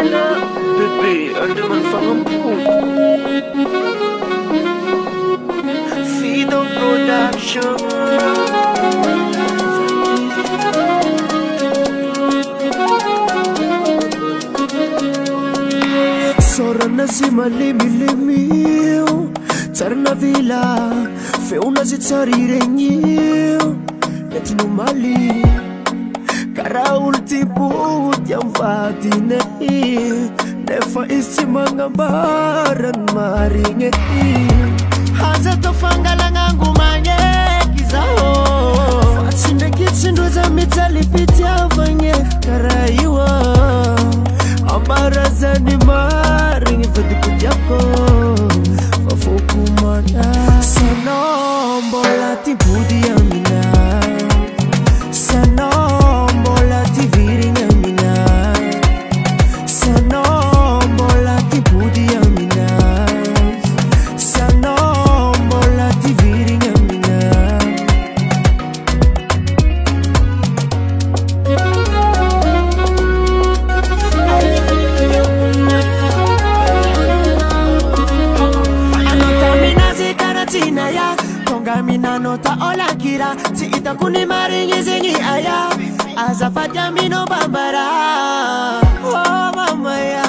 Bebe, ada manfaatmu. Fido Production. Sorana si malimi-limiu, tsarina vila, feona zay tsara iregnio, netino mali, karaha olo ty-body amy vadiny nefa izy tsy magnambara ny marigny. Aza atao fangalan'ango magneky zaho, fa tsy ndraiky tsindroza mijaly mpitiavagny karaha io ambarazany marigny vadiko diako fa fokomana. Sanao mbola ty-body amina, sanao mbola ty-virigny amina, sanao mbola ty-body amina, sanao mbola ty-virigny amina. Tonga minano ta olakira, si itako ni maringi zingi aya, azafady amino bambara. Oh mama ya,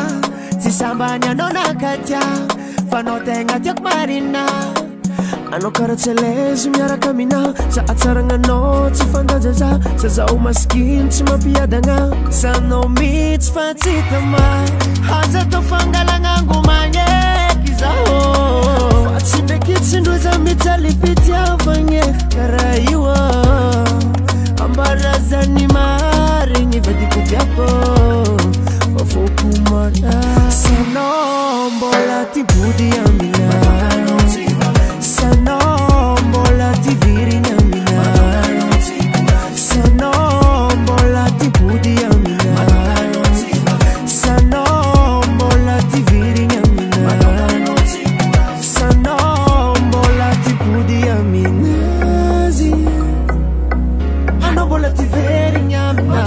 si sambanya no nakatya, fano tenga tiak marina. Ano karatselezy miaraka mina, sa atsaranganao tsy fandajaja, sa zaho maskiny tsy mampiadagna, sanao mitsy fa tsy tama. Aza atao fangalan'ango magneky zaho, fa tsy ndraiky tsindroza mijaly mpitiavagny karaha io ambarazany marigny vadiko diako fa fokomana. Sanao mbola ty-body amina, sanao mbola ty-virigny amina, sanao mbola ty-body amina, sanao mbola ty-virigny amina, sanao mbola ty-body amina, sanao mbola ty-virigny amina,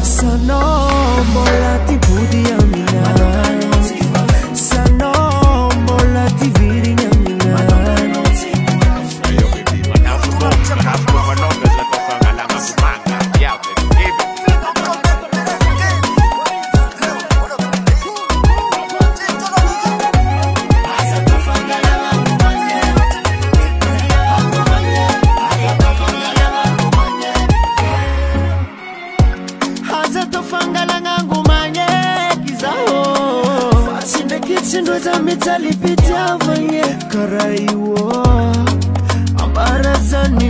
sanao mbola ty-body amina, sanao mbola ty-virigny amina. Aza atao fangalan'ango magneky zaho, fa tsy ndraiky tsindroza mijaly mpitiavagny karaha io ambarazany